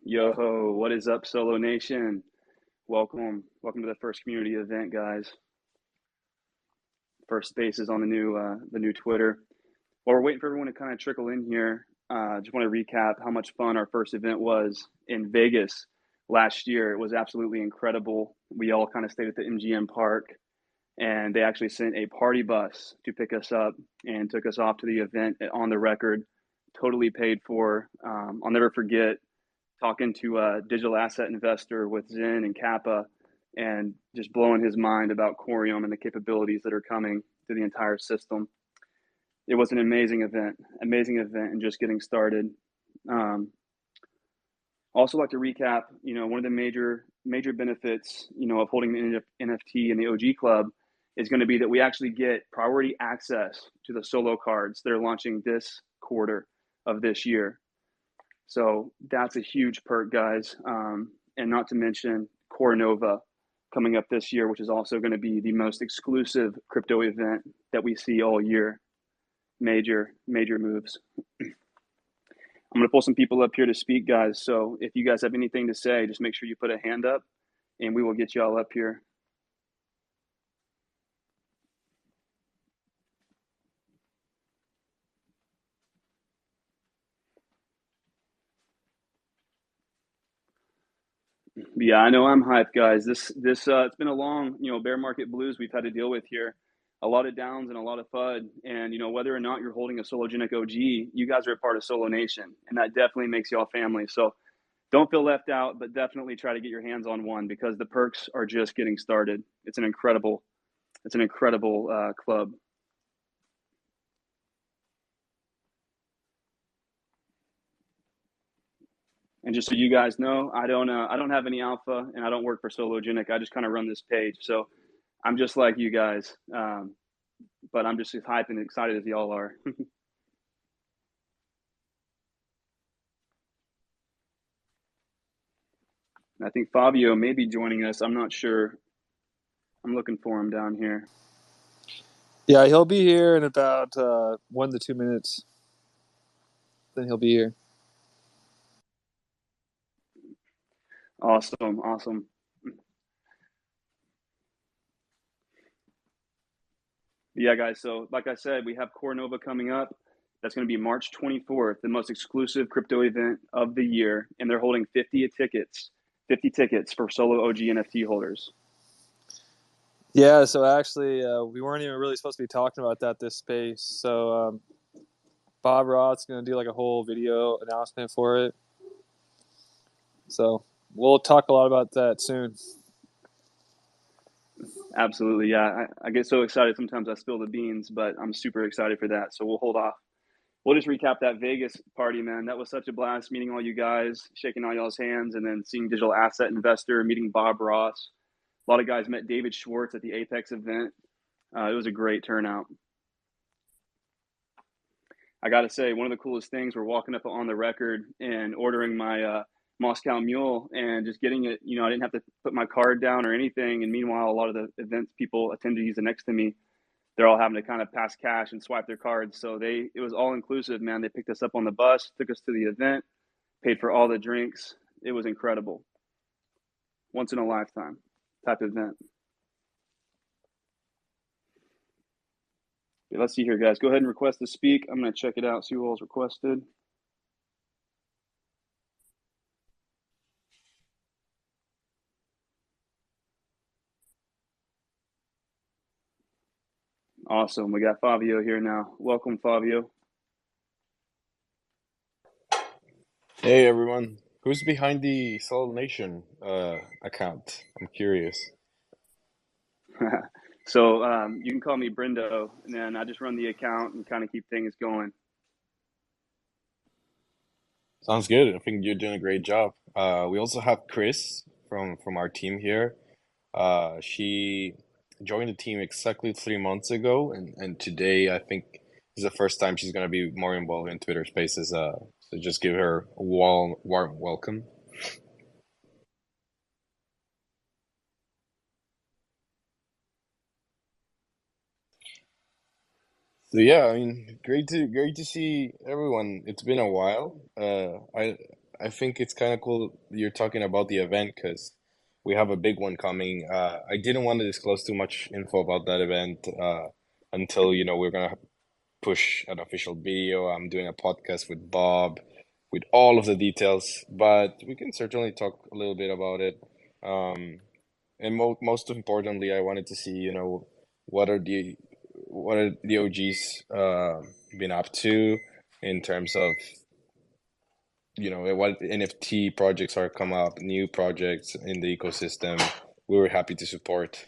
Yo, what is up, Solonation? Welcome to the first community event, guys. First spaces on the new Twitter. While we're waiting for everyone to kind of trickle in here, just want to recap how much fun our first event was in Vegas last year. It was absolutely incredible. We all kind of stayed at the MGM Park, and they actually sent a party bus to pick us up and took us off to the event on the record, totally paid for. I'll never forget talking to a digital asset investor with Zen and Kappa and just blowing his mind about Corium and the capabilities that are coming to the entire system. It was an amazing event, and just getting started. Um, Also, like to recap, one of the major benefits, of holding the NFT and the OG Club is going to be that we actually get priority access to the solo cards that are launching this quarter of this year. So that's a huge perk, guys. And not to mention Core Nova coming up this year, which is also going to be the most exclusive crypto event that we see all year. Major moves. I'm going to pull some people up here to speak, guys. So if you guys have anything to say, just make sure you put a hand up and we will get you all up here. Yeah, I know I'm hyped, guys. This it's been a long, bear market blues we've had to deal with here. A lot of downs and a lot of FUD. And whether or not you're holding a sologenic OG, you guys are a part of Solonation, and that definitely makes y'all family. So don't feel left out, but definitely try to get your hands on one because the perks are just getting started. It's an incredible club. And just so you guys know, I don't have any alpha, and I don't work for Sologenic. I just kind of run this page, so I'm just like you guys. But I'm just as hyped and excited as y'all are. I think Fabio may be joining us. I'm not sure. I'm looking for him down here. Yeah, he'll be here in about 1 to 2 minutes. Then he'll be here. Awesome. Yeah, guys. So, like I said, we have Core Nova coming up. That's going to be March 24th, the most exclusive crypto event of the year, and they're holding 50 tickets for solo OG NFT holders. Yeah, so actually, we weren't even really supposed to be talking about this space. So Bob Roth's going to do like a whole video announcement for it. So we'll talk a lot about that soon. Absolutely, yeah. I get so excited sometimes I spill the beans, but I'm super excited for that. So we'll hold off. We'll just recap that Vegas party, man. That was such a blast meeting all you guys, shaking all y'all's hands, and then seeing digital asset investor, meeting Bob Ross. A lot of guys met David Schwartz at the Apex event. It was a great turnout. I got to say, one of the coolest things, we're walking up on the record and ordering my Moscow Mule and just getting it. I didn't have to put my card down or anything. And meanwhile, a lot of the events people, attendees next to me, they're all having to kind of pass cash and swipe their cards. So it was all inclusive, man. They picked us up on the bus, took us to the event, paid for all the drinks. It was incredible. Once in a lifetime type event. Okay, let's see here, guys. Go ahead and request to speak. I'm going to check it out, see who all's requested. Awesome. We got Fabio here now. Welcome, Fabio. Hey everyone, who's behind the Solonation account? I'm curious. So you can call me Brendo, and then I just run the account and kind of keep things going. Sounds good. I think you're doing a great job. We also have Chris from our team here. She joined the team exactly 3 months ago, and today I think is the first time she's gonna be more involved in Twitter Spaces. So just give her a warm welcome. So yeah, I mean, great to see everyone. It's been a while. I think it's kind of cool you're talking about the event because we have a big one coming. I didn't want to disclose too much info about that event until we're gonna push an official video. I'm doing a podcast with Bob with all of the details, but we can certainly talk a little bit about it. Um, and most importantly, I wanted to see, what are the what are the OGs been up to in terms of, what NFT projects are come up, new projects in the ecosystem. We were happy to support.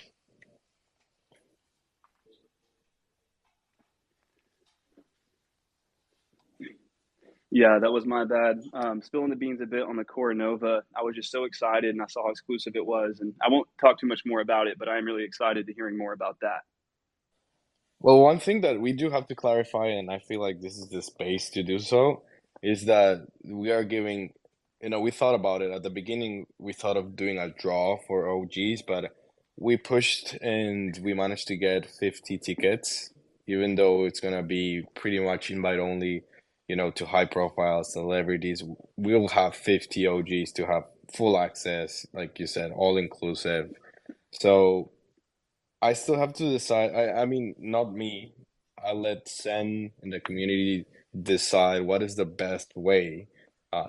Yeah, that was my bad. Spilling the beans a bit on the Core Nova. I was just so excited and I saw how exclusive it was. And I won't talk too much more about it, but I am really excited to hearing more about that. Well, one thing that we do have to clarify, and I feel like this is the space to do so, is that we are giving, we thought about it at the beginning. We thought of doing a draw for OGs, but we pushed and we managed to get 50 tickets, even though it's gonna be pretty much invite only, to high profile celebrities. We'll have 50 OGs to have full access, like you said, all inclusive. So I still have to decide. I mean, not me. I let Sen and the community decide what is the best way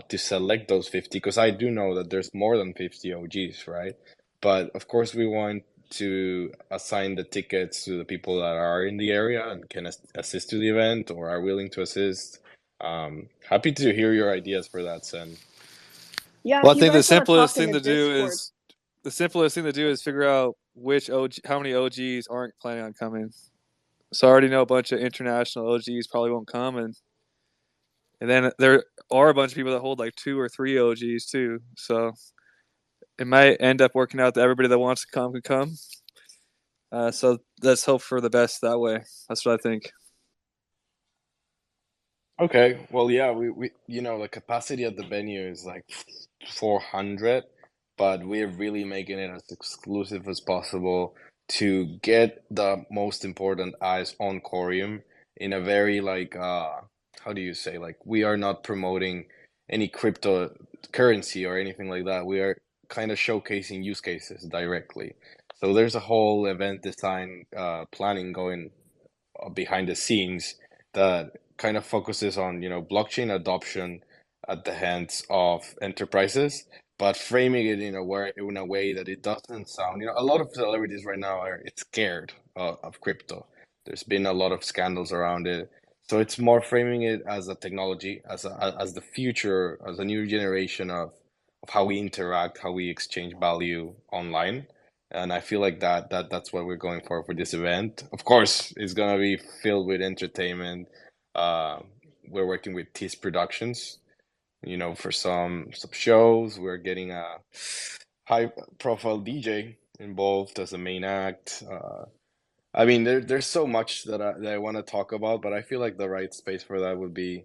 to select those 50, because I do know that there's more than 50 OGs, right? But of course, we want to assign the tickets to the people that are in the area and can assist to the event or are willing to assist. Happy to hear your ideas for that, Sen. Yeah, Well, if I you think guys want to talk in the Discord. the simplest thing to do is figure out which how many OGs aren't planning on coming. So I already know a bunch of international OGs probably won't come, and then there are a bunch of people that hold like two or three OGs too. So it might end up working out that everybody that wants to come can come. So let's hope for the best that way. That's what I think. Okay, well, yeah, the capacity at the venue is like 400, but we're really making it as exclusive as possible to get the most important eyes on Corium in a very like how do you say, like, we are not promoting any cryptocurrency or anything like that. We are kind of showcasing use cases directly. So there's a whole event design planning going behind the scenes that kind of focuses on blockchain adoption at the hands of enterprises, but framing it in a way that it doesn't sound, a lot of celebrities right now are it's scared of crypto. There's been a lot of scandals around it, so it's more framing it as a technology, as the future, as a new generation of how we interact, how we exchange value online. And I feel like that's what we're going for this event. Of course, it's gonna be filled with entertainment. Uh, we're working with Tease Productions, for some shows. We're getting a high profile DJ involved as a main act. I mean, there's so much that I want to talk about, but I feel like the right space for that would be,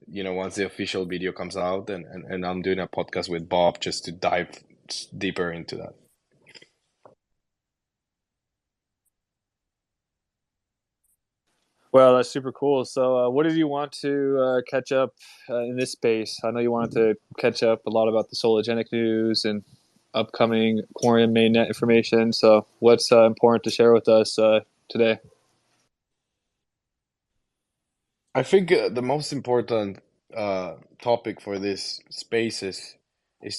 once the official video comes out, and I'm doing a podcast with Bob just to dive deeper into that. Well, that's super cool. So, what did you want to catch up in this space? I know you wanted to catch up a lot about the sologenic news and upcoming Quarium mainnet information. So, what's important to share with us today? I think the most important topic for this space is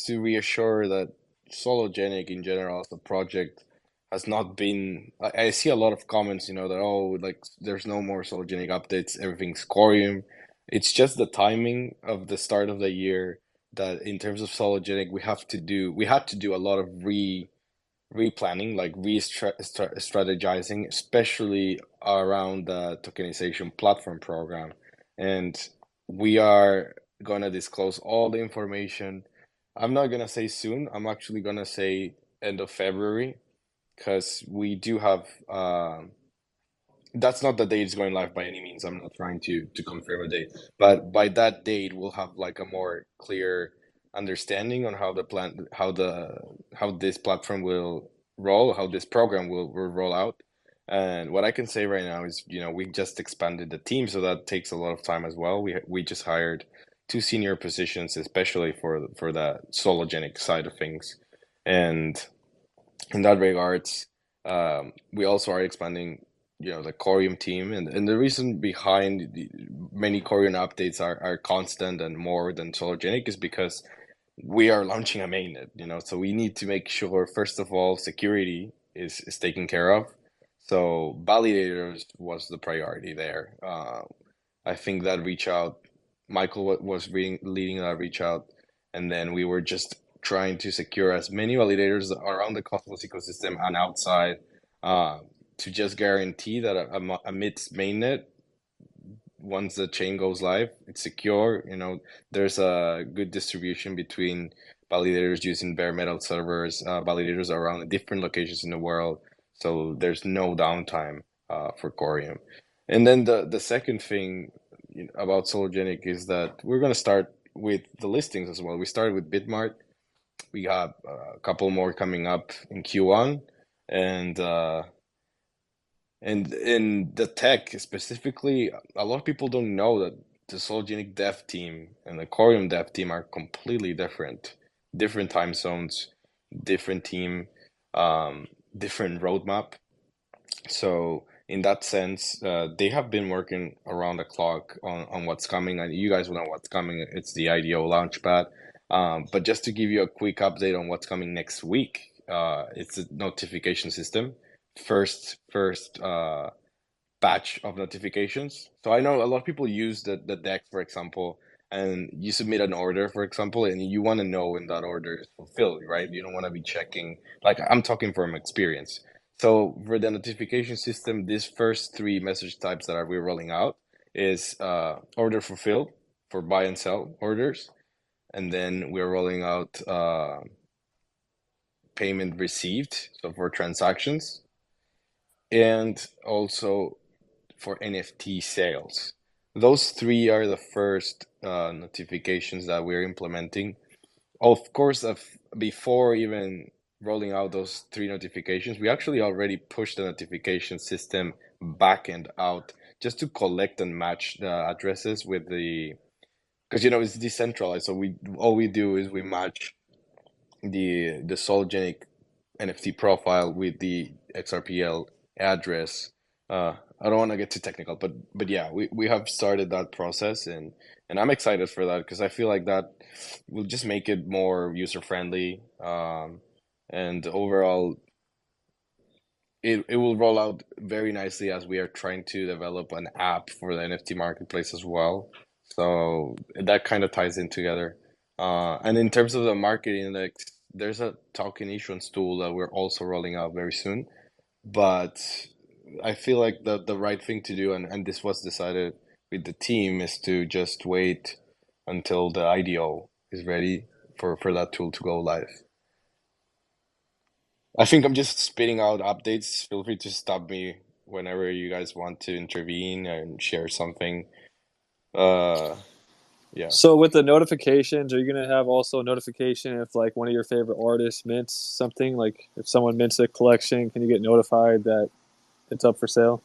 to reassure that Sologenic in general as a project has not been. I see a lot of comments, that, oh, like, there's no more Sologenic updates, everything's Corium. It's just the timing of the start of the year that in terms of Sologenic we had to do a lot of replanning, like strategizing, especially around the tokenization platform program. And we are gonna disclose all the information. I'm not gonna say soon. I'm actually gonna say end of February, because we do have that's not the date it's going live by any means. I'm not trying to confirm a date, but by that date, we'll have like a more clear understanding on how this platform will roll, how this program will roll out. And what I can say right now is, we just expanded the team, so that takes a lot of time as well. We just hired two senior positions, especially for the sologenic side of things. And in that regards, we also are expanding, the Corium team, and the reason behind many Corium updates are constant and more than sologenic is because we are launching a mainnet, so we need to make sure, first of all, security is taken care of. So validators was the priority there. I think that reach out, Michael was leading that reach out, and then we were just trying to secure as many validators around the Cosmos ecosystem and outside, uh, to just guarantee that amidst mainnet, once the chain goes live, it's secure. There's a good distribution between validators using bare metal servers, validators around the different locations in the world. So there's no downtime for Corium. And then the second thing about Sologenic is that we're going to start with the listings as well. We started with Bitmart. We got a couple more coming up in Q1, and in the tech specifically, a lot of people don't know that the Sologenic dev team and the Corium dev team are completely different. Different time zones, different team, different roadmap. So in that sense, they have been working around the clock on what's coming, and you guys will know what's coming. It's the IDO launchpad. But just to give you a quick update on what's coming next week, it's a notification system. First batch of notifications. So I know a lot of people use the deck, for example, and you submit an order, for example, and you want to know when that order is fulfilled, right? You don't want to be checking, like I'm talking from experience. So for the notification system, these first three message types that we're rolling out is order fulfilled for buy and sell orders, and then we're rolling out payment received, so for transactions, and also for NFT sales. Those three are the first notifications that we're implementing. Of course, before even rolling out those three notifications, we actually already pushed the notification system backend out just to collect and match the addresses with because it's decentralized. So we all we do is we match the Sologenic NFT profile with the XRPL address. I don't want to get too technical, but yeah, we have started that process, and I'm excited for that because I feel like that will just make it more user friendly, and overall it will roll out very nicely as we are trying to develop an app for the NFT marketplace as well. So that kind of ties in together. And in terms of the marketing, like there's a token issuance tool that we're also rolling out very soon. But I feel like the right thing to do, and this was decided with the team, is to just wait until the IDO is ready for that tool to go live. I think I'm just spitting out updates. Feel free to stop me whenever you guys want to intervene and share something. Uh, yeah. So with the notifications, are you gonna have also a notification if like one of your favorite artists mints something? Like if someone mints a collection, can you get notified that it's up for sale?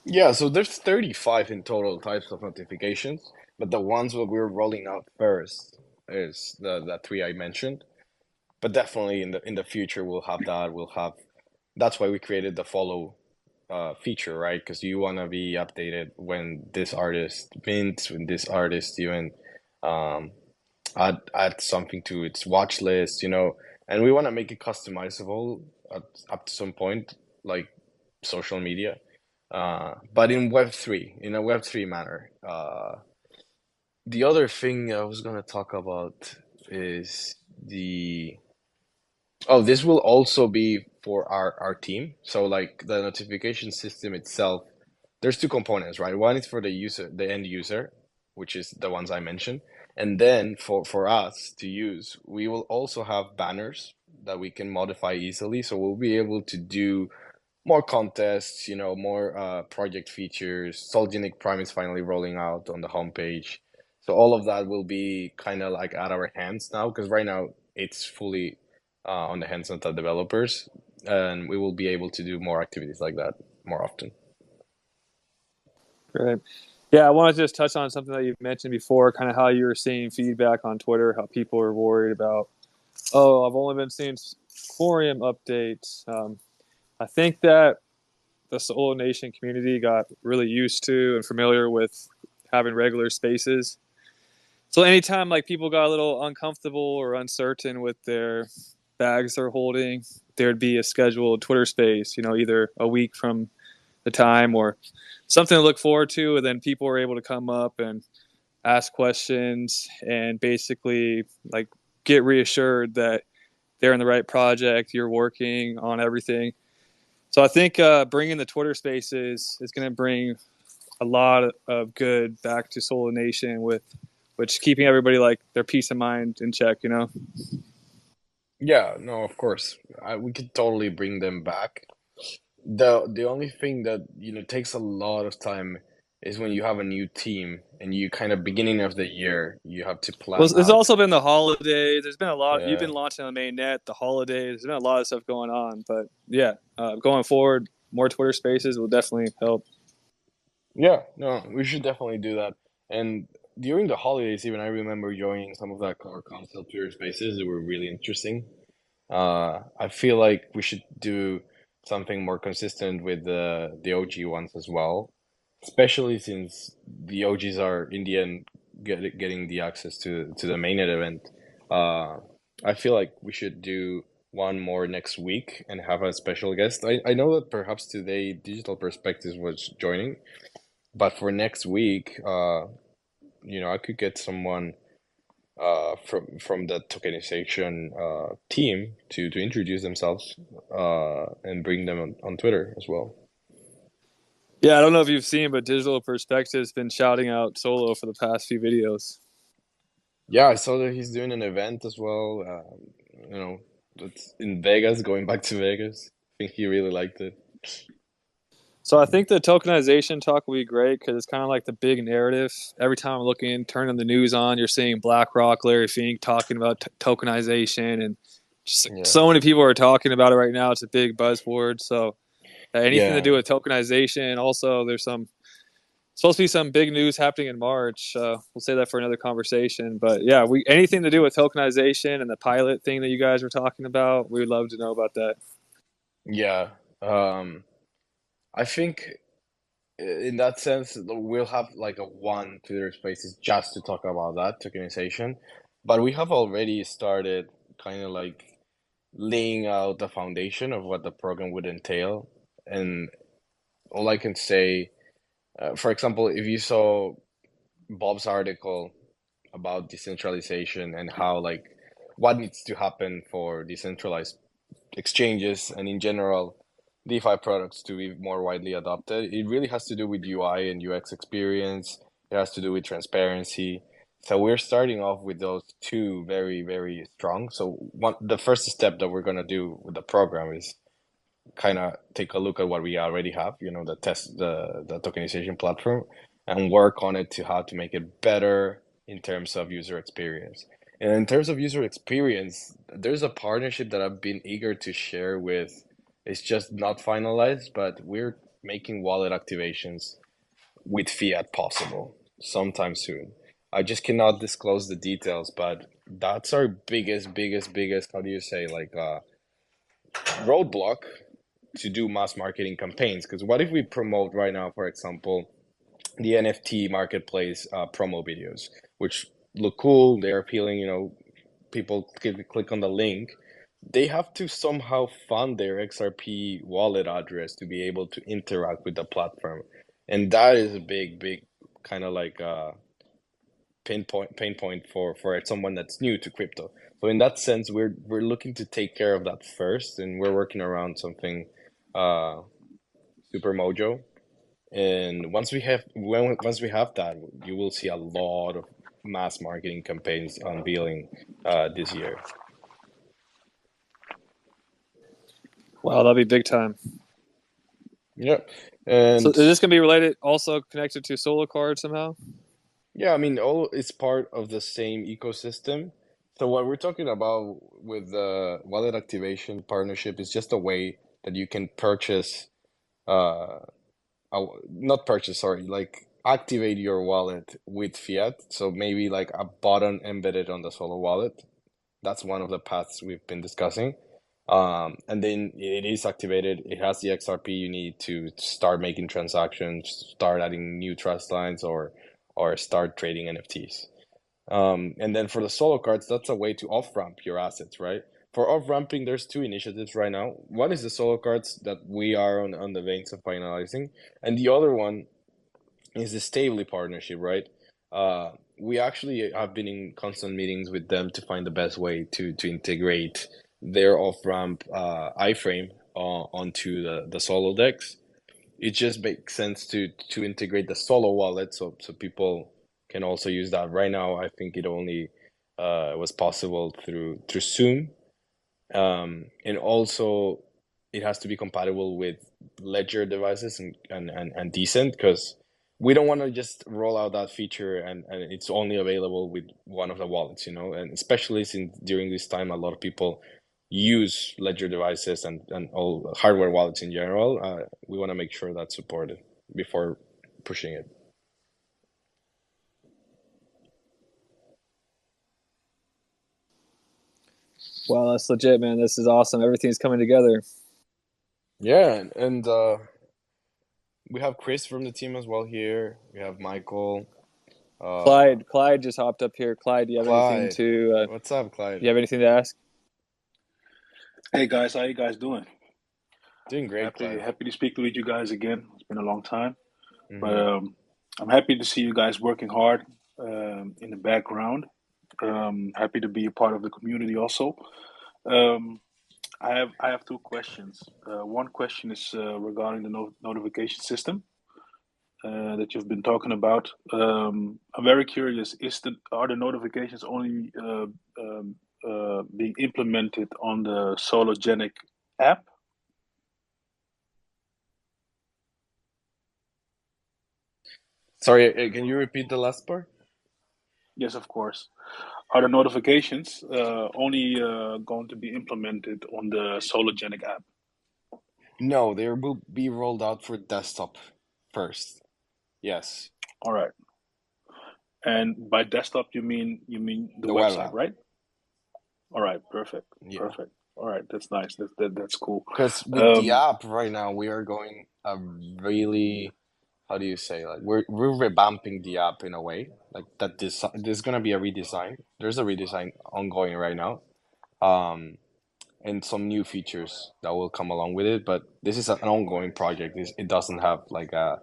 Yeah, so there's 35 in total types of notifications, but the ones that we're rolling out first is the three I mentioned. But definitely in the future we'll have that. That's why we created the follow feature, right? Because you want to be updated when this artist mints, when this artist even um, add something to its watch list, and we want to make it customizable up to some point, like social media, but in Web3, in a Web3 manner. The other thing I was gonna talk about is the oh, this will also be for our team. So like the notification system itself, there's two components, right? One is for the user, the end user, which is the ones I mentioned. And then for us to use, we will also have banners that we can modify easily. So we'll be able to do more contests, more project features. Solgenic Prime is finally rolling out on the homepage. So all of that will be kind of like at our hands now, because right now it's fully on the hands of the developers, and we will be able to do more activities like that more often. Right. Yeah, I want to just touch on something that you mentioned before, kind of how you were seeing feedback on Twitter, how people are worried about, oh, I've only been seeing Quorium updates. I think that the Solonation community got really used to and familiar with having regular spaces. So anytime like people got a little uncomfortable or uncertain with their bags they're holding, there'd be a scheduled Twitter space, either a week from the time or something to look forward to, and then people were able to come up and ask questions and basically like get reassured that they're in the right project, you're working on everything. So I think bringing the Twitter spaces is going to bring a lot of good back to Solo Nation, with which keeping everybody like their peace of mind in check. Yeah, no, of course. We could totally bring them back. The only thing that, takes a lot of time is when you have a new team and you kind of beginning of the year, you have to Well, plan there's out. also been the holidays. There's been a lot. You've Yeah. been launching on the main net, the holidays. There's been a lot of stuff going on. But yeah, going forward, more Twitter spaces will definitely help. Yeah, no, we should definitely do that. And during the holidays, even I remember joining some of that car console Twitter spaces that were really interesting. I feel like we should do something more consistent with the OG ones as well, especially since the OGs are in the end getting the access to the mainnet event. Uh, I feel like we should do one more next week and have a special guest. I know that perhaps today Digital Perspectives was joining, but for next week, I could get someone from the tokenization team to introduce themselves and bring them on Twitter as well. Yeah, I don't know if you've seen, but Digital Perspective's been shouting out Solo for the past few videos. Yeah, I saw that he's doing an event as well. It's in Vegas, going back to Vegas. I think he really liked it. So I think the tokenization talk will be great because it's kind of like the big narrative. Every time I'm looking, turning the news on, you're seeing BlackRock, Larry Fink talking about tokenization, and just Yeah. so many people are talking about it right now. It's a big buzzword. So anything to Yeah. do with tokenization. Also, there's supposed to be some big news happening in March. We'll say that for another conversation. But yeah, we anything to do with tokenization and the pilot thing that you guys were talking about, we would love to know about that. Yeah. I think in that sense, we'll have like a one Twitter Spaces just to talk about that tokenization. But we have already started kind of like laying out the foundation of what the program would entail. And all I can say, for example, if you saw Bob's article about decentralization and how like what needs to happen for decentralized exchanges and in general DeFi products to be more widely adopted, it really has to do with UI and UX experience. It has to do with transparency. So we're starting off with those two very, very strong. So the first step that we're gonna do with the program is kind of take a look at what we already have, the tokenization platform, and work on it to how to make it better in terms of user experience. And in terms of user experience, there's a partnership that I've been eager to share with. It's just not finalized, but we're making wallet activations with fiat possible sometime soon. I just cannot disclose the details, but that's our biggest, how do you say, like roadblock to do mass marketing campaigns. Because what if we promote right now, for example, the NFT marketplace promo videos, which look cool, they're appealing, people click on the link. They have to somehow fund their XRP wallet address to be able to interact with the platform. And that is a big kind of like pain point for someone that's new to crypto. So in that sense, we're looking to take care of that first, and we're working around something uh, super mojo. And once we have that, you will see a lot of mass marketing campaigns unveiling this year. Wow, that'll be big time. Yeah, So and is this gonna be related, also connected to Solo Card somehow? yeah, I mean, all it's part of the same ecosystem. So what we're talking about with the wallet activation partnership is just a way that you can purchase, uh, not purchase, sorry, like activate your wallet with fiat. So maybe like a button embedded on the Solo wallet. That's one of the paths we've been discussing. And then it is activated. It has the XRP you need to start making transactions, start adding new trust lines, or start trading NFTs. And then for the solo cards, that's a way to off-ramp your assets, right? For off-ramping, there's two initiatives right now. One is the solo cards that we are on the veins of finalizing, and the other one is the Stavely partnership, right? We actually have been in constant meetings with them to find the best way to integrate their off-ramp iframe onto the solo decks. It just makes sense to integrate the solo wallet so people can also use that. Right now, I think it only was possible through Zoom, and also it has to be compatible with Ledger devices and Decent, because we don't want to just roll out that feature and it's only available with one of the wallets, and especially since during this time a lot of people use Ledger devices and all hardware wallets in general. We want to make sure that's supported before pushing it. Wow, that's legit, man. This is awesome. Everything's coming together. Yeah, and we have Chris from the team as well here. We have Michael. Clyde just hopped up here. Clyde, do you have anything to? What's up, Clyde? Do you have anything to ask? Hey guys, how you guys doing? Doing great, Clyde. Happy to speak with you guys again. It's been a long time, but Mm-hmm. I'm happy to see you guys working hard in the background. Happy to be a part of the community also. Um, I have two questions. One question is regarding the notification system that you've been talking about. I'm very curious. Are the notifications only being implemented on the Sologenic app? Sorry, can you repeat the last part? Yes, of course. Are the notifications only going to be implemented on the Sologenic app? No, they will be rolled out for desktop first. Yes, All right. And by desktop, you mean the the web website, app. right? All right. Perfect. Yeah, Perfect. All right. That's nice. That's cool. because with the Um, app right now, we are going a really, how do you say, like we're revamping the app in a way like that. There's gonna be a redesign. There's a redesign ongoing right now. Um, and some new features that will come along with it. But this is an ongoing project. It doesn't have like a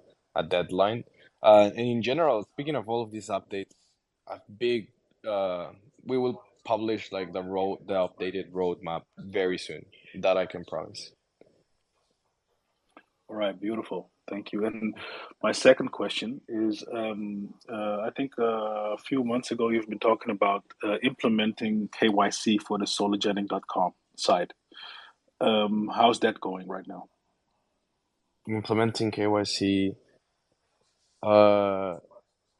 deadline. And in general, speaking of all of these updates, a big uh, we will publish like the updated roadmap very soon. That I can promise. all right. Beautiful. Thank you. And my second question is, I think a few months ago you've been talking about implementing KYC for the sologenic.com site. How's that going right now? Implementing KYC. Uh,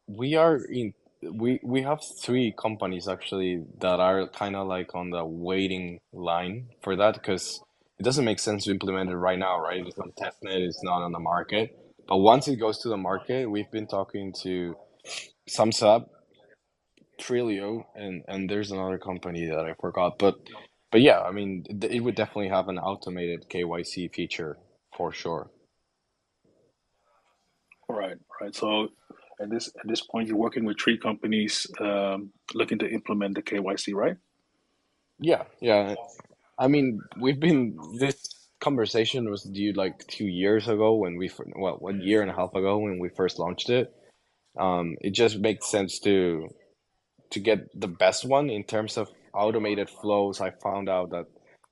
we are in. We have three companies actually that are kind of like on the waiting line for that, because it doesn't make sense to implement it right now, right? It's on testnet, it's not on the market. But once it goes to the market, we've been talking to SumSub, Trilio, and there's another company that I forgot. But yeah, I mean, it would definitely have an automated KYC feature for sure. All right, all right. So at this point, you're working with three companies looking to implement the KYC, right? Yeah, yeah. I mean, this conversation was due like 2 years ago when well, 1 year and a half ago when we first launched it. It just makes sense to get the best one in terms of automated flows. I found out that,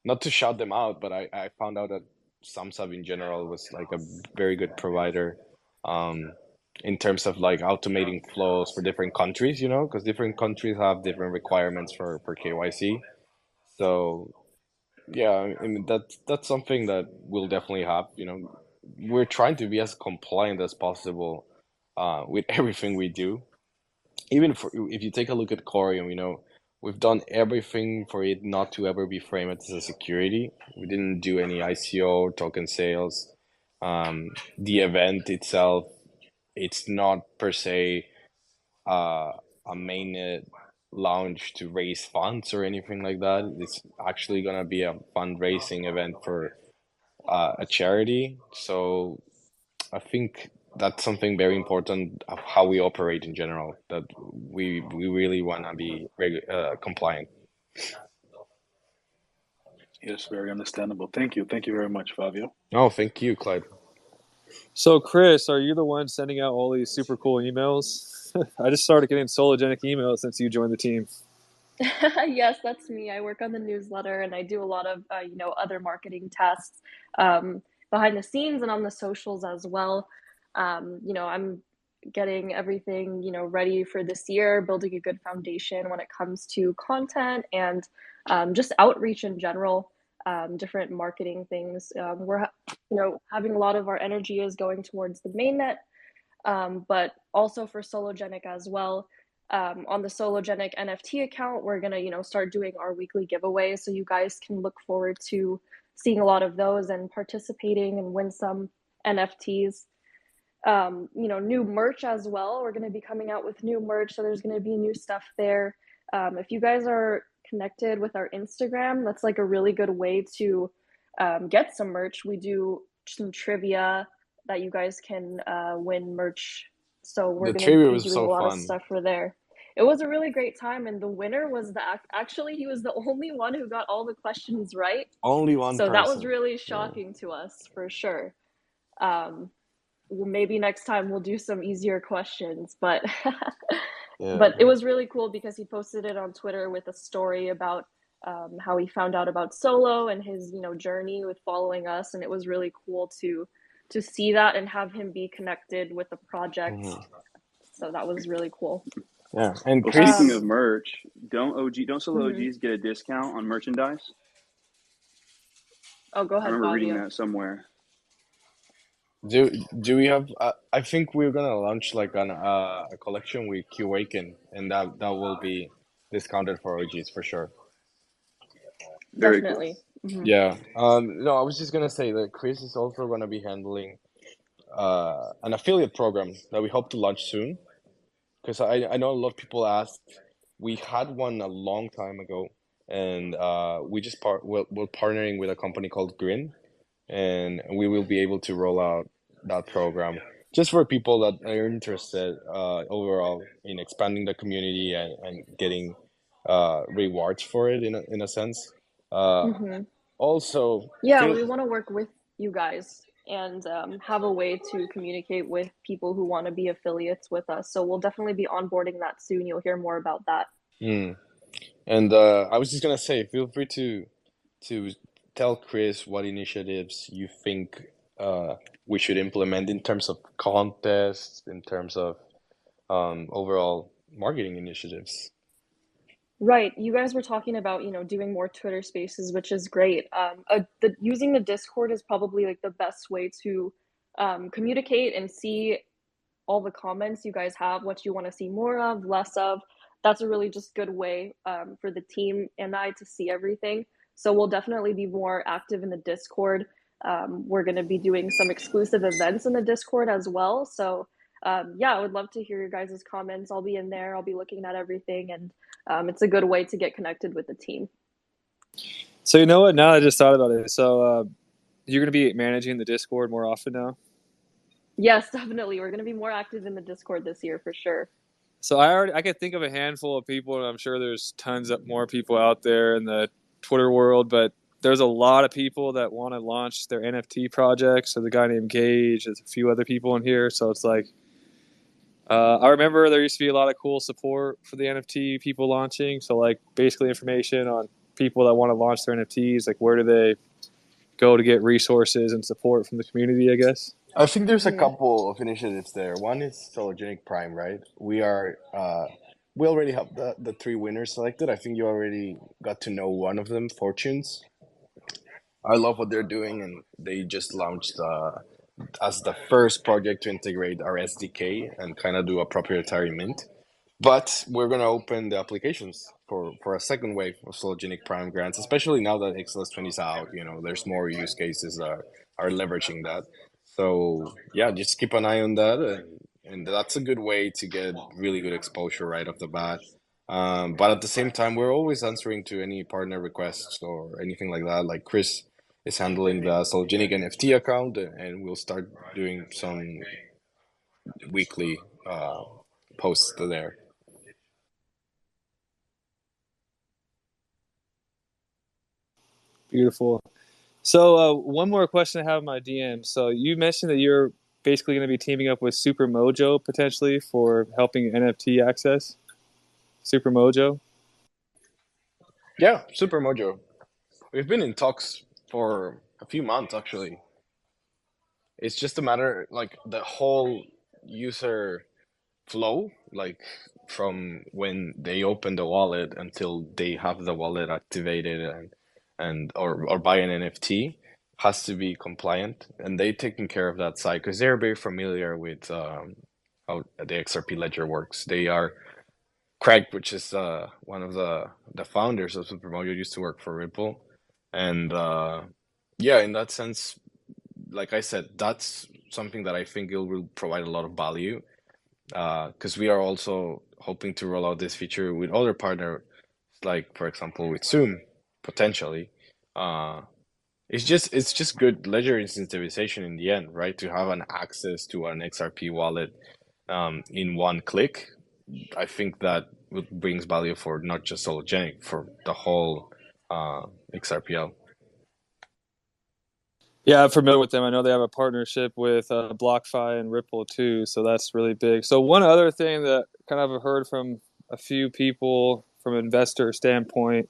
not to shout them out, but I found out that SamSub in general was like a very good provider, um, in terms of like automating flows for different countries, because different countries have different requirements for KYC. So yeah, I mean that's something that we'll definitely have. We're trying to be as compliant as possible with everything we do. Even if you take a look at Corium, we've done everything for it not to ever be framed as a security. We didn't do any ICO token sales. The event itself, it's not per se uh, a mainnet launch to raise funds or anything like that. It's actually gonna be a fundraising event for a charity. So I think that's something very important of how we operate in general. That we really wanna be compliant. Yes, very understandable. Thank you. Thank you very much, Fabio. Oh, thank you, Clyde. So, Chris, are you the one sending out all these super cool emails? I just started getting sologenic emails since you joined the team. Yes, that's me. I work on the newsletter and I do a lot of, other marketing tasks behind the scenes and on the socials as well. I'm getting everything, ready for this year, building a good foundation when it comes to content and just outreach in general, different marketing things. Having a lot of our energy is going towards the mainnet, but also for Sologenic as well. On the Sologenic NFT account, we're gonna, start doing our weekly giveaways, so you guys can look forward to seeing a lot of those and participating and win some NFTs. New merch as well. We're gonna be coming out with new merch, so there's gonna be new stuff there. If you guys are connected with our Instagram, that's like a really good way to get some merch. We do some trivia that you guys can win merch. So we're The gonna trivia be was doing so a lot of fun. stuff for there. It was a really great time, and the winner was actually he was the only one who got all the questions right. Only one So that was person. really Yeah. shocking to us for sure. Um, maybe next time we'll do some easier questions, but Yeah. but it was really cool because he posted it on Twitter with a story about how he found out about Solo and his journey with following us, and it was really cool to see that and have him be connected with the project. Mhm. So that was really cool. Yeah. And Well, speaking Chris, of merch, don't solo Mhm. OGs get a discount on merchandise? Oh, go I ahead, remember reading Fabio. that somewhere. do we have? I think we're gonna launch like a collection with Q-Awaken, and that will be discounted for OGs for sure. Very cool. Definitely. Hmm. Yeah. No, I was just gonna say that Chris is also gonna be handling an affiliate program that we hope to launch soon. Because I know a lot of people asked. We had one a long time ago, and we just we're partnering with a company called Grin, and we will be able to roll out that program just for people that are interested overall in expanding the community and getting rewards for it in a sense. Uh, Hmm. also, Yeah, feel we want to work with you guys and have a way to communicate with people who want to be affiliates with us. So we'll definitely be onboarding that soon. You'll hear more about that. mm. And I was just gonna say, feel free to tell Chris what initiatives you think we should implement in terms of contests, in terms of overall marketing initiatives. Right. You guys were talking about, doing more Twitter spaces, which is great. Using the Discord is probably like the best way to communicate and see all the comments you guys have, what you want to see more of, less of. That's a really just good way for the team and I to see everything. So we'll definitely be more active in the Discord. We're going to be doing some exclusive events in the Discord as well. So yeah, I would love to hear your guys' comments. I'll be in there. I'll be looking at everything, and it's a good way to get connected with the team. So you know what? Now I just thought about it. So you're going to be managing the Discord more often now. Yes, definitely. We're going to be more active in the Discord this year for sure. So I could think of a handful of people, and I'm sure there's tons of more people out there in the Twitter world, but there's a lot of people that want to launch their NFT projects. So the guy named Gage, there's a few other people in here. So it's like, I remember there used to be a lot of cool support for the NFT people launching. So like basically information on people that want to launch their NFTs, like where do they go to get resources and support from the community, I guess. I think there's a Mm-hmm. couple of initiatives there. One is Sologenic Prime, right? We already have the three winners selected. I think you already got to know one of them, Fortunes. I love what they're doing, and they just launched as the first project to integrate our SDK and kind of do a proprietary mint. But we're gonna open the applications for a second wave of Sologenic Prime grants, especially now that XLS20 is out. You know, there's more use cases that are leveraging that. So yeah, just keep an eye on that, and that's a good way to get really good exposure right off the bat. But at the same time, we're always answering to any partner requests or anything like that. Like Chris is handling the Sologenic NFT account, and we'll start doing some weekly posts there. Beautiful. So one more question I have in my DM. So you mentioned that you're basically going to be teaming up with Super Mojo potentially for helping NFT access. Super Mojo. Yeah, Super Mojo. We've been in talks for a few months actually. It's just a matter like the whole user flow, like from when they open the wallet until they have the wallet activated and or buy an NFT has to be compliant, and they taking care of that side because they're very familiar with how the XRP ledger works. They are Craig, which is one of the founders of Supermojo, used to work for Ripple, and yeah, in that sense, like I said, that's something that I think it will provide a lot of value because we are also hoping to roll out this feature with other partners, like for example with Zoom, potentially. Uh, it's just good ledger incentivization in the end, right? To have an access to an XRP wallet in one click. I think that brings value for not just Sologenic, for the whole XRPL. Yeah, I'm familiar with them. I know they have a partnership with BlockFi and Ripple too, so that's really big. So one other thing that kind of I've heard from a few people from an investor standpoint.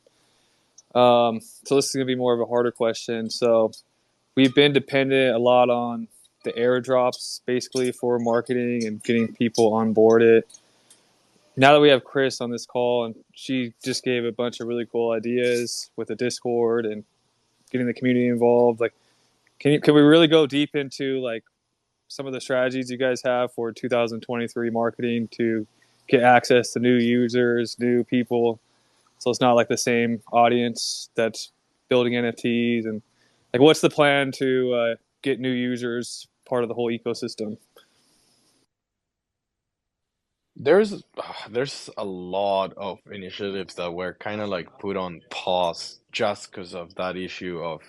So this is gonna be more of a harder question. So we've been dependent a lot on the airdrops, basically for marketing and getting people on board it. Now that we have Chris on this call, and she just gave a bunch of really cool ideas with the Discord and getting the community involved, like can we really go deep into like some of the strategies you guys have for 2023 marketing to get access to new users, new people, so it's not like the same audience that's building NFTs, and like what's the plan to get new users part of the whole ecosystem? There's there's a lot of initiatives that were kind of like put on pause just because of that issue of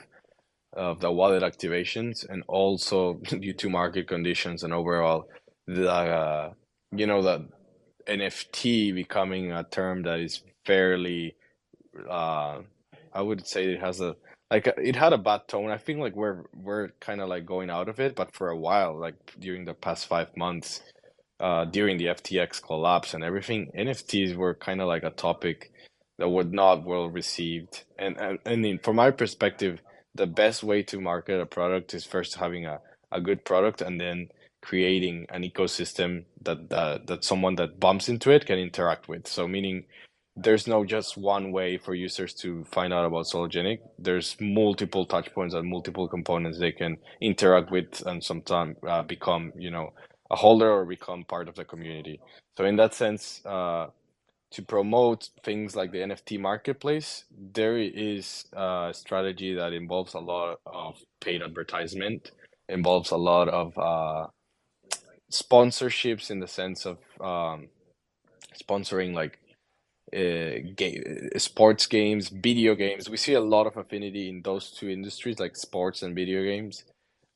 the wallet activations, and also due to market conditions and overall the the NFT becoming a term that is fairly uh I would say it has a it had a bad tone. I think like we're kind of like going out of it, but for a while, like during the past 5 months, during the FTX collapse and everything, NFTs were kind of like a topic that was not well received. From my perspective, the best way to market a product is first having a good product and then creating an ecosystem that someone that bumps into it can interact with. So meaning there's no just one way for users to find out about Sologenic. There's multiple touch points and multiple components they can interact with and sometimes become, a holder or become part of the community. So in that sense, to promote things like the NFT marketplace, there is a strategy that involves a lot of paid advertisement, involves a lot of sponsorships in the sense of sponsoring like sports games, video games. We see a lot of affinity in those two industries, like sports and video games.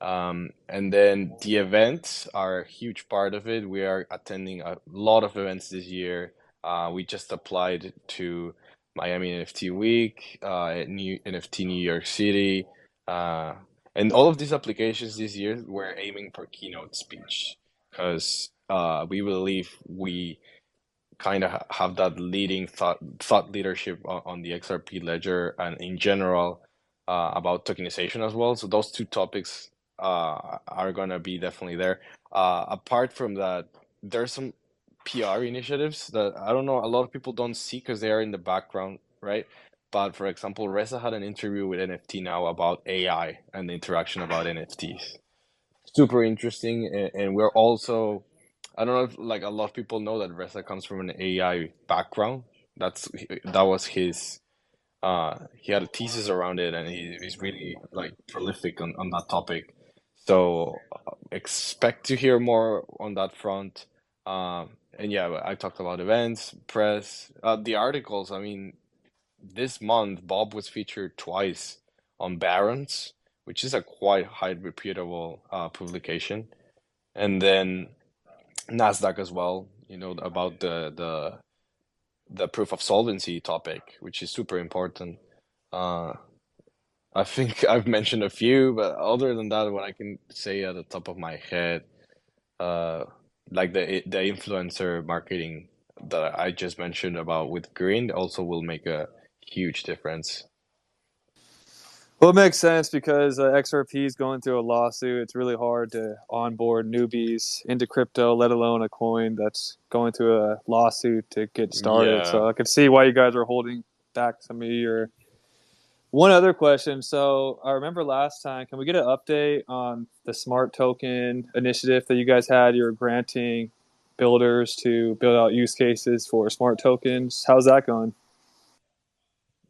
And then the events are a huge part of it. We are attending a lot of events this year. We just applied to Miami NFT Week, New NFT New York City, uh, and all of these applications this year we're aiming for keynote speech because we believe we kind of have that leading thought leadership on the XRP ledger and in general about tokenization as well. So those two topics are gonna be definitely there. Apart from that, there's some PR initiatives that I don't know a lot of people don't see because they are in the background, right? But for example, Reza had an interview with NFT Now about AI and the interaction about NFTs. Super interesting, and we're also I don't know if like a lot of people know that Reza comes from an AI background. That was his he had a thesis around it, and he's really like prolific on that topic. So expect to hear more on that front. And yeah, I talked about events, press, the articles. I mean, this month Bob was featured twice on Barron's, which is a quite high reputable publication, and then Nasdaq as well. You know about the proof of solvency topic, which is super important. Uh, I think I've mentioned a few, but other than that, what I can say at the top of my head, uh, like the influencer marketing that I just mentioned about with green also will make a huge difference. Well, it makes sense because XRP is going through a lawsuit. It's really hard to onboard newbies into crypto, let alone a coin that's going through a lawsuit to get started. Yeah, So I could see why you guys are holding back some of your. One other question. So I remember last time, can we get an update on the smart token initiative that you guys had? You were granting builders to build out use cases for smart tokens. How's that going?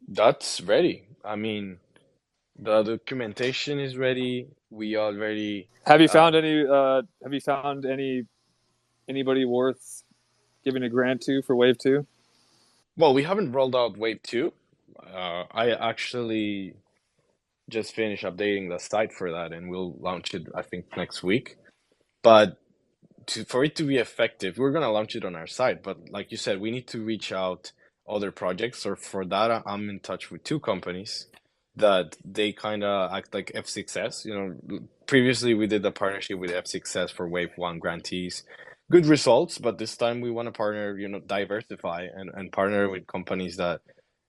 that's ready. I mean, the documentation is ready. We already, Have you uh, found any? Have you found anybody worth giving a grant to for Wave Two? well, we haven't rolled out Wave 2. I actually just finished updating the site for that and we'll launch it, I think, next week. But for it to be effective, we're gonna launch it on our site. But like you said, we need to reach out other projects. Or for that, I'm in touch with two companies that they kind of act like F6S. You know, previously we did a partnership with F6S for Wave One grantees. Good results, but this time we want to partner, diversify and partner with companies that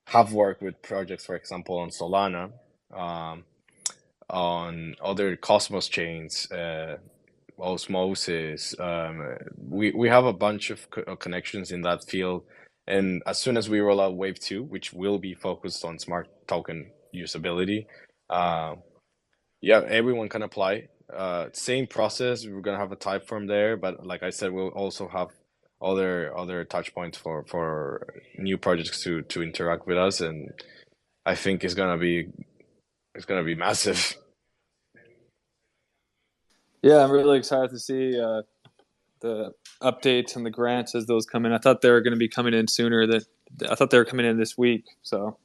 have worked with projects, for example, on Solana, um, on other Cosmos chains, osmosis. We have a bunch of connections in that field, and as soon as we roll out Wave 2, which will be focused on smart token usability, uh, yeah, everyone can apply. Same process. We're gonna have a type form there, but like I said, we'll also have other touch points for new projects to interact with us, and I think it's gonna be massive. Yeah, I'm really excited to see the updates and the grants as those come in. I thought they were going to be coming in sooner. I thought they were coming in this week. So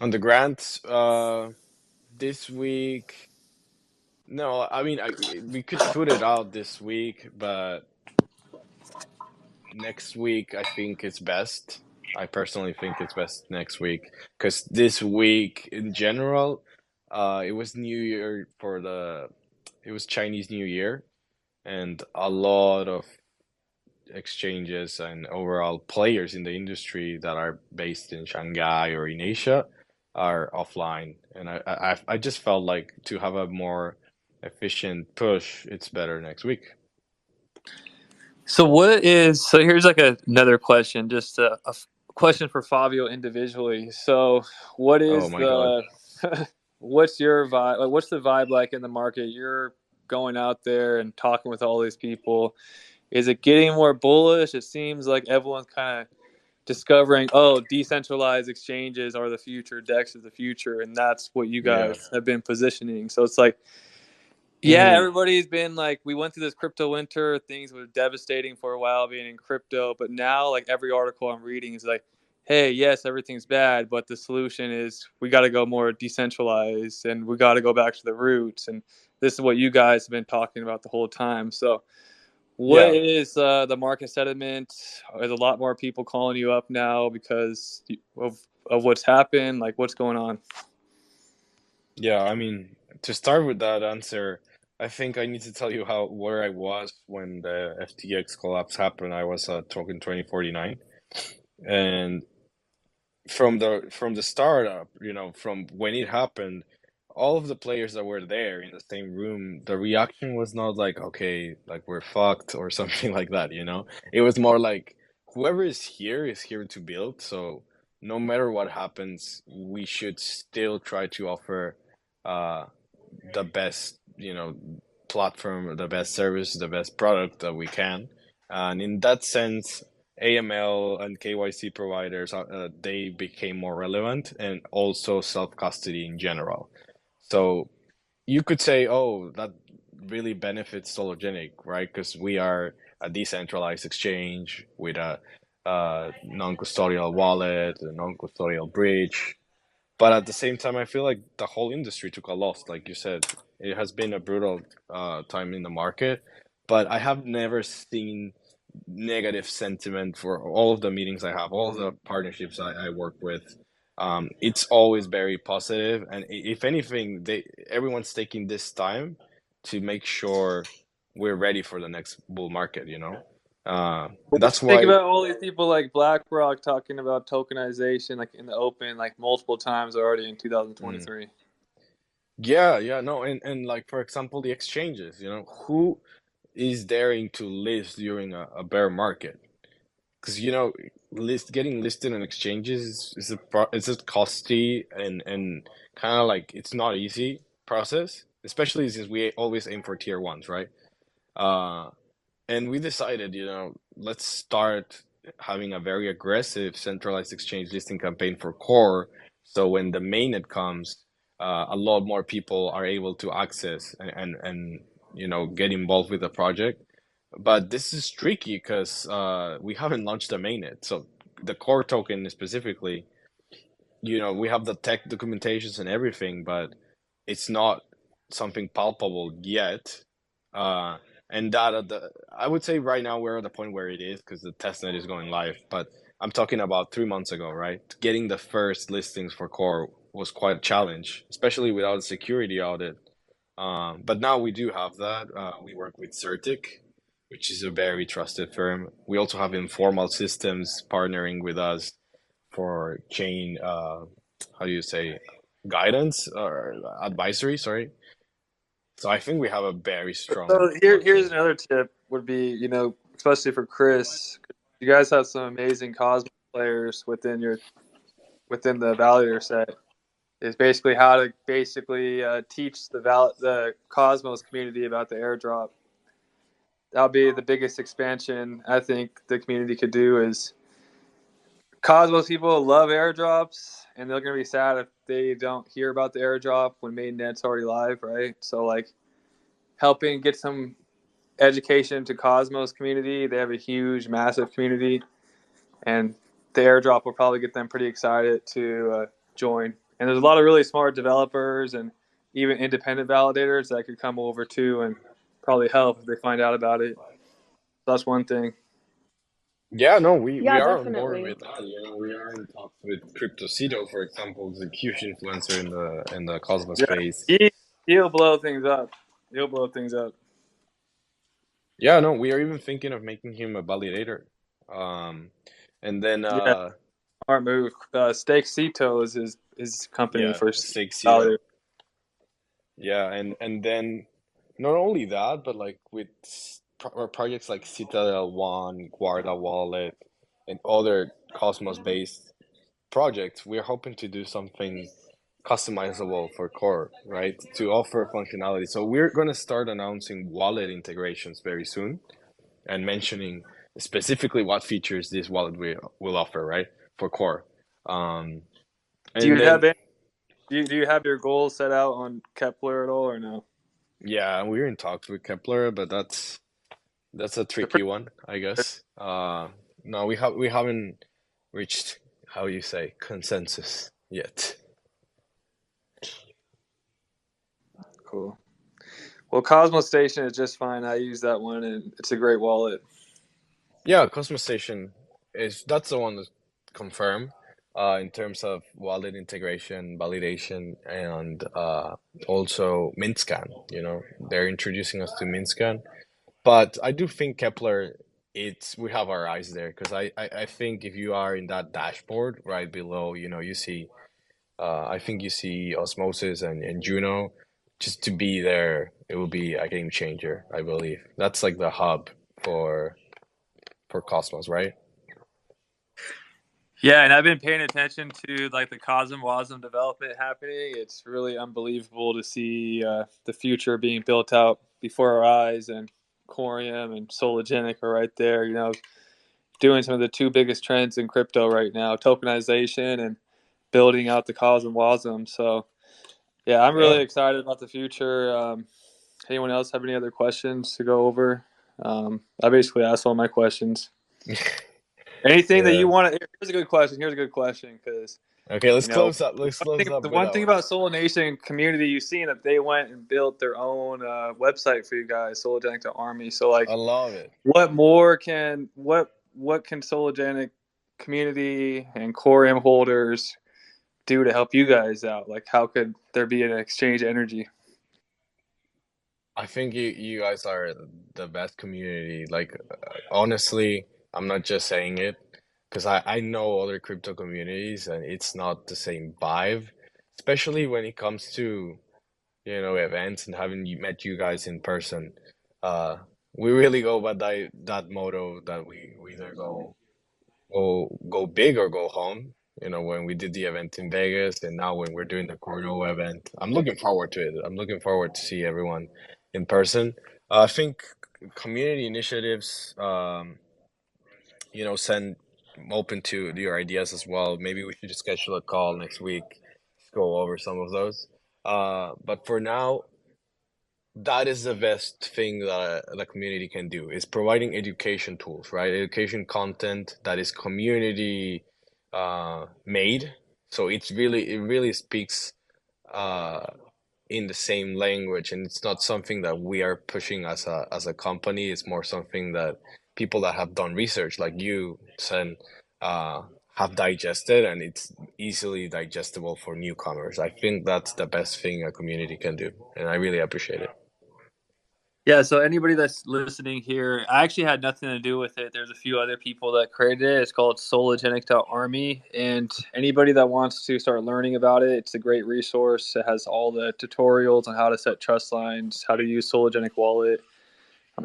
On the grants, this week. No, I mean, we could put it out this week, but next week I think it's best. I personally think it's best next week because this week in general, it was New Year it was Chinese New Year, and a lot of exchanges and overall players in the industry that are based in Shanghai or in Asia are offline. And I just felt like to have a more efficient push, it's better next week. so here's like another question, just a question for Fabio individually. So what Oh is my God. the what's your vibe? Like, what's the vibe like in the market? You're going out there and talking with all these people. Is it getting more bullish? It seems like everyone's kind of discovering, oh, decentralized exchanges are the future, DEX is the future, and that's what you Yeah. guys have been positioning. So it's like, yeah, hmm everybody's been like, we went through this crypto winter, things were devastating for a while being in crypto, but now like every article I'm reading is like, hey, yes, everything's bad, but the solution is we got to go more decentralized and we got to go back to the roots, and this is what you guys have been talking about the whole time. So what Yeah. is the market sentiment? There's a lot more people calling you up now because of what's happened. Like, what's going on? Yeah. I mean, to start with that answer, I think I need to tell you how where I was when the FTX collapse happened. I was talking 2049, and from the startup, from when it happened, all of the players that were there in the same room, the reaction was not like, okay, like we're fucked or something like that, you know? It was more like whoever is here to build, so no matter what happens, we should still try to offer uh the best, platform, the best service, the best product that we can. And in that sense, AML and KYC providers, they became more relevant, and also self-custody in general. So you could say, oh, that really benefits Sologenic, right? Because we are a decentralized exchange with a non-custodial wallet, a non-custodial bridge. But at the same time, I feel like the whole industry took a loss. Like you said, it has been a brutal time in the market, but I have never seen negative sentiment for all of the meetings I have, all the partnerships I work with. It's always very positive, and if anything, everyone's taking this time to make sure we're ready for the next bull market. That's Think why. about all these people like BlackRock talking about tokenization, like in the open, like multiple times already in Mm, 2023. yeah, yeah, no, and like for example, the exchanges. Who is daring to list during a bear market? Because getting listed on exchanges is a costly and kind of like it's not easy process, especially since we always aim for tier ones, right? Uh, and we decided, let's start having a very aggressive centralized exchange listing campaign for core. So when the mainnet comes, a lot more people are able to access and get involved with the project. But this is tricky because we haven't launched the mainnet. So the core token specifically, we have the tech documentations and everything, but it's not something palpable yet. Uh, and that I would say right now we're at the point where it is because the testnet is going live. But I'm talking about 3 months ago, right? Getting the first listings for core was quite a challenge, especially without a security audit. But now we do have that. We work with Certic, which is a very trusted firm. We also have Informal Systems partnering with us for chain, how do you say, guidance or advisory, sorry. So I think we have a very strong So here's team. another tip would be, especially for Chris, you guys have some amazing Cosmos players within the validator set. Is basically how to basically teach the Cosmos community about the airdrop. That'll be the biggest expansion I think the community could do is Cosmos people love airdrops, and they're gonna be sad if they don't hear about the airdrop when mainnet's already live, right? So like helping get some education to Cosmos community. They have a huge, massive community, and the airdrop will probably get them pretty excited to join. And there's a lot of really smart developers and even independent validators that could come over too and probably help if they find out about it. So that's one thing. Yeah, no, we Yeah, are on board definitely. with that. We are in talks with CryptoCito, for example, the huge influencer in the Cosmos Yeah, space. he'll blow things up. He'll blow things up. Yeah, no, we are even thinking of making him a validator. Um, and then Yeah, smart move. Stake Cito is his company yeah, for Stake Cito. validator. Yeah, and then not only that, but like with projects like Citadel One, Guarda Wallet, and other Cosmos-based projects, we're hoping to do something customizable for core, right? To offer functionality. So we're gonna start announcing wallet integrations very soon and mentioning specifically what features this wallet will offer, right? For core. Um, Do and you then have any, do you have your goals set out on Kepler at all or no? yeah, we're in talks with Kepler, but that's a They're tricky pretty one, I good. guess. No, we haven't reached how you say consensus yet. Cool. Well, Cosmos Station is just fine. I use that one, and it's a great wallet. Yeah, Cosmos Station that's the one that's confirmed in terms of wallet integration, validation, and also Mintscan. They're introducing us to Mintscan, but I do think Kepler. We have our eyes there because I think if you are in that dashboard right below, you see I think you see Osmosis and Juno. Just to be there, it will be a game changer, I believe. That's like the hub for for Cosmos, right? Yeah, and I've been paying attention to like the Cosm Wasm development happening. It's really unbelievable to see the future being built out before our eyes, and Corium and Sologenic are right there. Doing some of the two biggest trends in crypto right now: tokenization and building out the Cosm Wasm. So Yeah, I'm really Yeah. excited about the future. Anyone else have any other questions to go over? I basically asked all my questions. Anything that Yeah. you want to? Here's a good question. Here's a good question because Okay, let's you know close up. Let's close up the with one that thing one. about Solonation community, you've seen that they went and built their own website for you guys, Sologenic to Army. So I like, love it. what can Sologenic community and core M holders do to help you guys out? Like, how could there be an exchange energy? I think you guys are the best community. Like, honestly, I'm not just saying it because I know other crypto communities and it's not the same vibe, especially when it comes to, events and having met you guys in person. Uh, we really go by that motto that we either go big or go home. When we did the event in Vegas and now when we're doing the Cordo event, I'm looking forward to it. I'm looking forward to see everyone in person. I think community initiatives, send I'm open to your ideas as well. Maybe we should just schedule a call next week, go over some of those. But for now, that is the best thing that the community can do is providing education tools, right? Education content that is community made. So it really speaks uh, in the same language, and it's not something that we are pushing as a company. It's more something that people that have done research, like you, Sen, uh, have digested, and it's easily digestible for newcomers. I think that's the best thing a community can do, and I really appreciate it. Yeah, so anybody that's listening here, I actually had nothing to do with it. There's a few other people that created it. It's called sologenic.army. And anybody that wants to start learning about it, it's a great resource. It has all the tutorials on how to set trust lines, how to use Sologenic Wallet,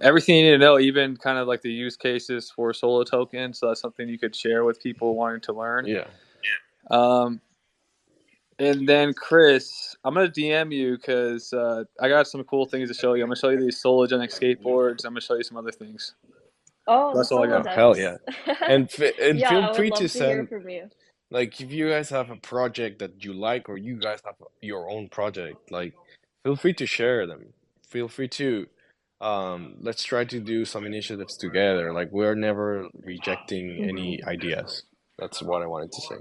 everything you need to know, even kind of like the use cases for Solo tokens. So that's something you could share with people wanting to learn. Yeah. Um, and then Chris, I'm gonna DM you because I got some cool things to show you. I'm gonna show you these Sologenic skateboards. I'm gonna show you some other things. Oh, the That's all I Oh, got. hell Solodex. yeah. And Yeah, feel I would free to love to hear send, from you. like, if you guys have a project that you like or you guys have your own project, like, feel free to share them. Feel free to, let's try to do some initiatives together. Like, we're never rejecting Hmm. any ideas. That's what I wanted to say.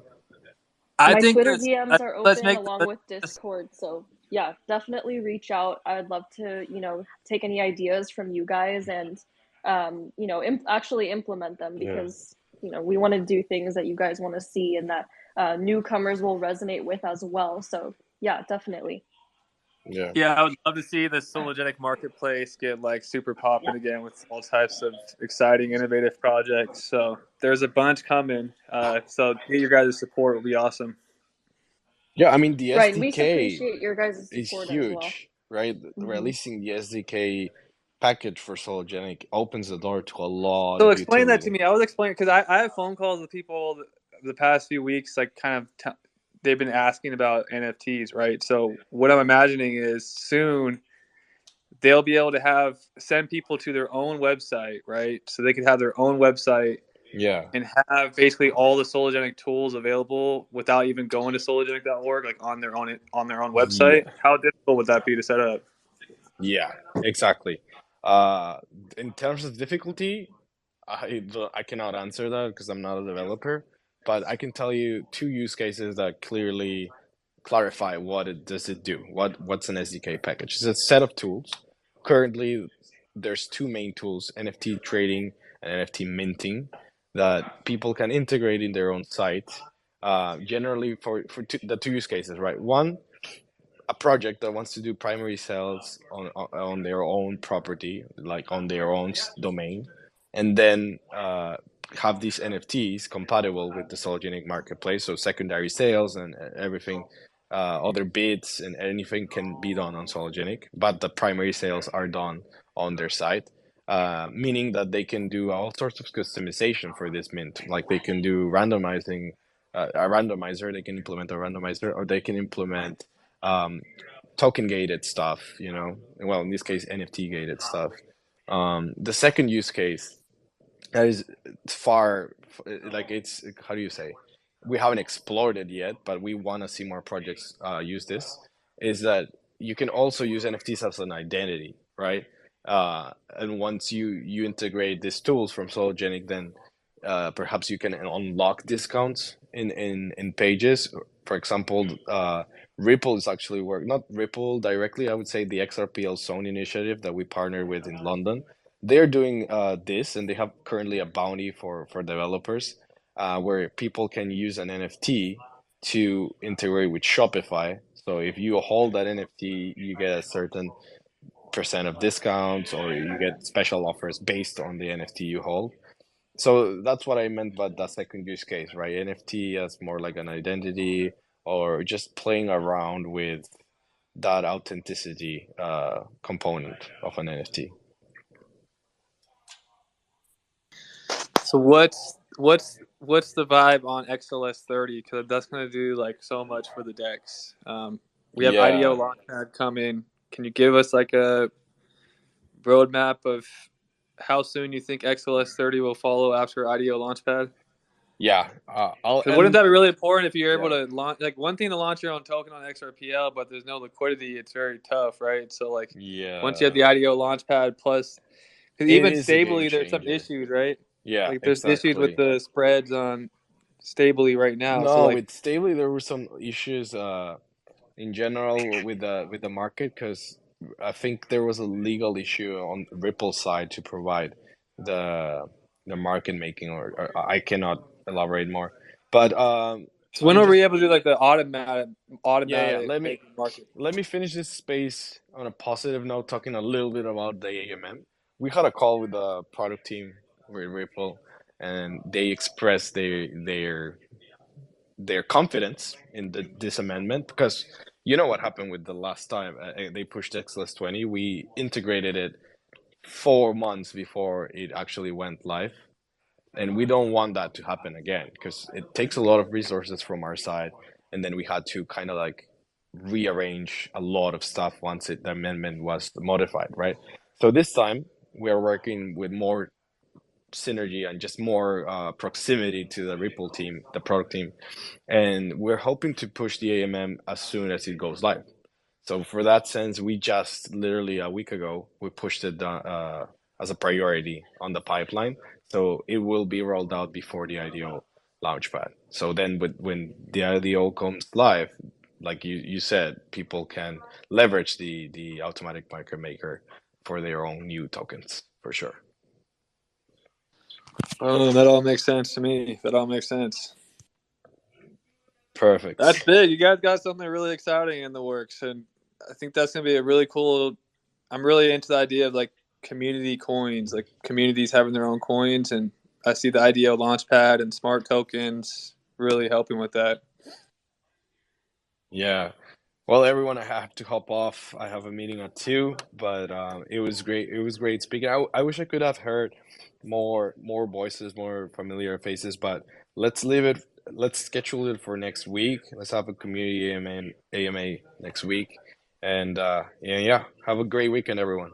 I My think Twitter DMs are let's open make along let's, with Discord, so yeah, definitely reach out. I'd love to, take any ideas from you guys and, actually implement them Yeah. because, we want to do things that you guys want to see and that newcomers will resonate with as well. So yeah, definitely. Yeah. yeah, I would love to see the Sologenic marketplace get like super popping again with all types of exciting, innovative projects. So there's a bunch coming. So get your guys' support will be awesome. Yeah, I mean, the Right, and we SDK appreciate your guys' is support as well. huge, right? Hmm. Releasing the SDK package for Sologenic opens the door to a lot So of explain that to utility. me. I was explaining because I have phone calls with people the past few weeks, like kind of they've been asking about NFTs, right? So what I'm imagining is soon they'll be able to have send people to their own website, right? So they could have their own website Yeah. and have basically all the Sologenic tools available without even going to sologenic.org, like on their own website. Yeah. How difficult would that be to set up? Yeah, exactly. Uh, in terms of difficulty, I cannot answer that because I'm not a developer, but I can tell you two use cases that clearly clarify what it does it do. What's an SDK package? It's a set of tools. Currently, there's two main tools: NFT trading and NFT minting, that people can integrate in their own site. Generally, for the two use cases, right? One, a project that wants to do primary sales on their own property, like on their own domain, and then have these NFTs compatible with the Sologenic marketplace, so secondary sales and everything, other bids and anything can be done on Sologenic, but the primary sales are done on their site. Meaning that they can do all sorts of customization for this mint, like they can do randomizing, a randomizer. They can implement a randomizer, or they can implement um, token gated stuff, well, in this case, NFT gated stuff. The second use case that is far, like, it's, how do you say? We haven't explored it yet, but we want to see more projects use this. is that you can also use NFTs as an identity, right? And once you integrate these tools from Sologenic, then perhaps you can unlock discounts in pages. For example, Ripple is actually not Ripple directly. I would say the XRPL Zone initiative that we partner with in London. They're doing this, and they have currently a bounty for developers where people can use an NFT to integrate with Shopify. So if you hold that NFT, you get a certain percent of discounts, or you get special offers based on the NFT you hold. So that's what I meant by the second use case, right? NFT as more like an identity, or just playing around with that authenticity component of an NFT. So what's the vibe on XLS30? Because that's gonna do like so much for the decks. We have IDO Yeah, Launchpad coming. Can you give us like a roadmap of how soon you think XLS30 will follow after IDO Launchpad? yeah. I'll Because wouldn't end. that be really important if you're able Yeah, to launch? Like one thing to launch your own token on XRPL, but there's no liquidity. It's very tough, right? So like once you have yeah. the IDO Launchpad plus, because It even is a game stably, there's some changer. issues, right? Yeah, Like there's issues with exactly. the spreads on stably right now. So No, like with Stably there were some issues in general with the market, because I think there was a legal issue on Ripple's side to provide the the market making, or I cannot elaborate more. But so when I'm are we just able to do like the yeah. automatic making market? Let me finish this space on a positive note, talking a little bit about the AMM. We had a call with the product team with Ripple, and they expressed their confidence in this amendment, because you know what happened with the last time they pushed XLS20. We integrated it 4 months before it actually went live, and we don't want that to happen again, because it takes a lot of resources from our side, and then we had to kind of like rearrange a lot of stuff once the amendment was modified, right? So this time we are working with more synergy and just more proximity to the Ripple team, the product team, and we're hoping to push the AMM as soon as it goes live. So for that sense, we just literally a week ago we pushed it as a priority on the pipeline. So it will be rolled out before the IDO launchpad. So then, when the IDO comes live, like you said, people can leverage the automatic market maker for their own new tokens for sure. Oh, that all makes sense to me. That all makes sense. That's Perfect. big. You guys got something really exciting in the works, and I think that's gonna be a really cool. I'm really into the idea of like community coins, like communities having their own coins, and I see the IDO Launchpad and smart tokens really helping with that. Yeah. Well, everyone, I have to hop off. I have a meeting at 2, but it was great. It was great speaking. I wish I could have heard more voices, more familiar faces, but let's leave it. Let's schedule it for next week. Let's have a community AMA next week, and yeah, yeah. Have a great weekend, everyone.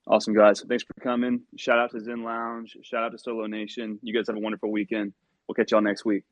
Awesome, guys. Thanks for coming. Shout out to Zen Lounge. Shout out to Solonation. You guys have a wonderful weekend. We'll catch y'all next week.